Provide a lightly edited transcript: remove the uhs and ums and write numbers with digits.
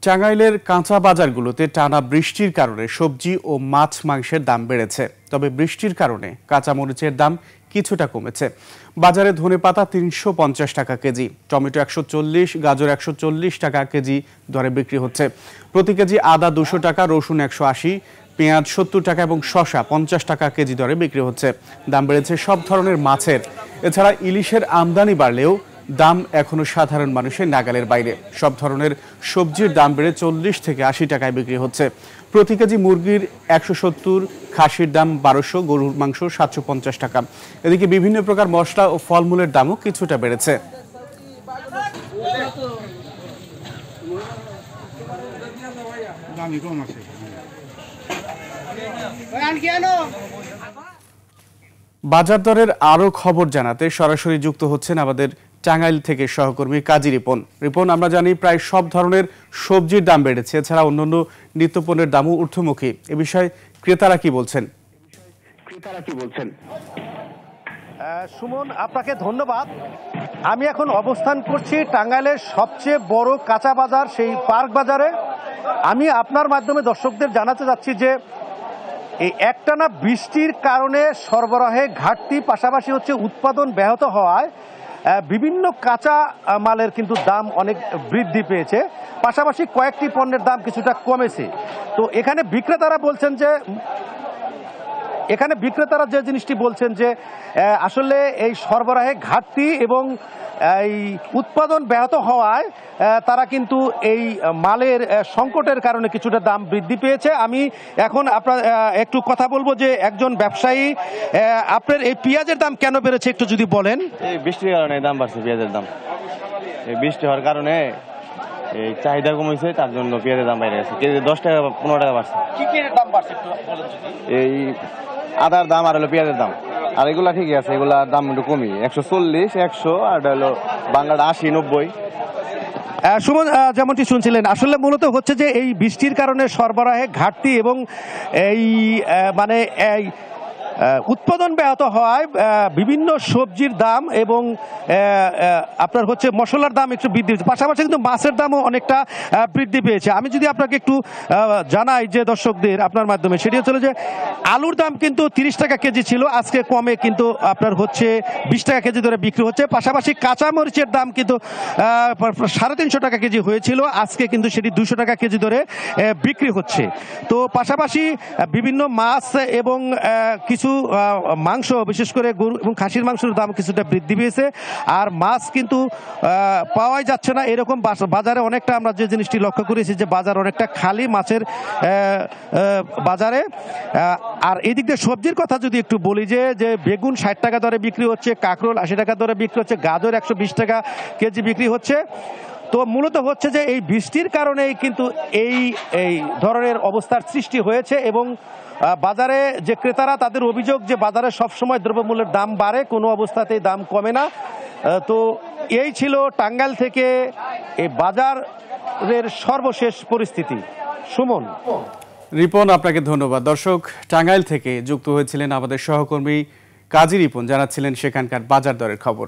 টাঙ্গাইলের কাঁচা বাজারগুলোতে টানা বৃষ্টির কারণে সবজি ও মাছ মাংসের দাম বেড়েছে। তবে বৃষ্টির কারণে কাঁচা মরিচের দাম কিছুটা কমেছে। বাজারে ধনেপাতা ৩৫০ টাকা কেজি, টমেটো ১৪০, গাজর ১৪০ টাকা কেজি দরে বিক্রি হচ্ছে। প্রতি কেজি আদা ২০০ টাকা, রসুন ১৮০, পেঁয়াজ ৭০ টাকা এবং শসা ৫০ টাকা কেজি দরে বিক্রি হচ্ছে। দাম বেড়েছে সব ধরনের মাছের। এছাড়া ইলিশের আমদানি বাড়লেও দাম এখনো সাধারণ মানুষের নাগালের বাইরে। সব ধরনের সবজির দাম বেড়ে ৪০ থেকে ৮০ টাকায় বিক্রি হচ্ছে। প্রতি কেজি মুরগির ১৭০, খাসির দাম ১২০০, গরুর মাংস ৭৫০ টাকা। এদিকে বিভিন্ন প্রকার মশলা ও ফলমূলের দামও কিছুটা বেড়েছে। বাজার দরের আরো খবর জানাতে সরাসরি যুক্ত হচ্ছেন আমাদের টাঙ্গাইল থেকে সহকর্মী কাজী রিপন। রিপন, আমরা জানি প্রায় সব ধরনের সবজির দাম বেড়েছে, এছাড়া অন্যান্য নিত্যপণ্যের দামও ঊর্ধ্বমুখী। এ বিষয়ে ক্রেতারা কি বলছেন? সুমন, আপনাকে ধন্যবাদ। আমি এখন অবস্থান করছি টাঙ্গাইলের সবচেয়ে বড় কাঁচা বাজার, সেই পার্ক বাজারে। আমি আপনার মাধ্যমে দর্শকদের জানাতে যাচ্ছি যে এই একটানা বৃষ্টির কারণে সরবরাহে ঘাটতি, পাশাপাশি হচ্ছে উৎপাদন ব্যাহত হওয়ায় বিভিন্ন কাঁচা মালের কিন্তু দাম অনেক বৃদ্ধি পেয়েছে। পাশাপাশি কয়েকটি পণ্যের দাম কিছুটা কমেছে। তো এখানে বিক্রেতারা যে জিনিসটি বলছেন যে আসলে এই সরবরাহে ঘাটতি এবং এই উৎপাদন ব্যাহত হওয়ায় তারা কিন্তু এই মালের সংকটের কারণে কিছুটা দাম বৃদ্ধি পেয়েছে। আমি এখন আপনার একটু কথা বলবো যে একজন ব্যবসায়ী, আপনার এই পেঁয়াজের দাম কেন বেড়েছে একটু যদি বলেন। এই বৃষ্টির কারণে দাম বাড়ছে পেঁয়াজের দাম। এই বৃষ্টি হওয়ার কারণে এই চাহিদা কমেছে, তার জন্য পেঁয়াজের দাম বেড়ে গেছে। কেজি 10 টাকা 15 টাকা বাড়ছে। কি কি দাম বাড়ছে একটু বলেন। এই আদার দাম আর হলো পেঁয়াজের দাম, আর এগুলা ঠিকই আছে, এগুলার দাম একটু কমই, 140, 100, আর হলো বাংলাটা 80, 90। সুমন, যেমনটি শুনছিলেন, আসলে মূলত হচ্ছে যে এই বৃষ্টির কারণে সরবরাহে ঘাটতি এবং এই মানে এই উৎপাদন ব্যাহত হওয়ায় বিভিন্ন সবজির দাম এবং আপনার হচ্ছে মশলার দাম একটু বৃদ্ধি পেয়েছে। পাশাপাশি কিন্তু মাছের দামও অনেকটা বৃদ্ধি পেয়েছে। আমি যদি আপনাকে একটু জানাই যে দর্শকদের আপনার মাধ্যমে, সেটি হচ্ছে যে আলুর দাম কিন্তু 30 টাকা কেজি ছিল, আজকে কমে কিন্তু আপনার হচ্ছে 20 টাকা কেজি ধরে বিক্রি হচ্ছে। পাশাপাশি কাঁচা মরিচের দাম কিন্তু 350 টাকা কেজি হয়েছিল, আজকে কিন্তু সেটি 200 টাকা কেজি ধরে বিক্রি হচ্ছে। তো পাশাপাশি বিভিন্ন মাছ এবং কিছু মাংস, বিশেষ করে গরু এবং খাসির মাংসের দাম কিছুটা বৃদ্ধি পেয়েছে। আর মাছ কিন্তু পাওয়াই যাচ্ছে না, এরকম বাজারে অনেকটা আমরা যে জিনিসটি লক্ষ্য করেছি যে বাজার অনেকটা খালি মাছের বাজারে। আর এই দিক দিয়ে সবজির কথা যদি একটু বলি যে বেগুন 60 টাকা দরে বিক্রি হচ্ছে, কাঁকরোল 80 টাকা দরে বিক্রি হচ্ছে, গাজর 120 টাকা কেজি বিক্রি হচ্ছে। তো মূলত হচ্ছে যে এই বৃষ্টির কারণেই কিন্তু এই ধরনের অবস্থার সৃষ্টি হয়েছে এবং বাজারে যে ক্রেতারা, তাদের অভিযোগ যে বাজারে সবসময় দ্রব্যমূল্যের দাম বাড়ে, কোনো অবস্থাতেই দাম কমে না। তো এই ছিল টাঙ্গাইল থেকে এই বাজারের সর্বশেষ পরিস্থিতি। সুমন। রিপন, আপনাকে ধন্যবাদ। দর্শক, টাঙ্গাইল থেকে যুক্ত হয়েছিলেন আমাদের সহকর্মী কাজী রিপন, জানাচ্ছিলেন সেখানকার বাজার দরের খবর।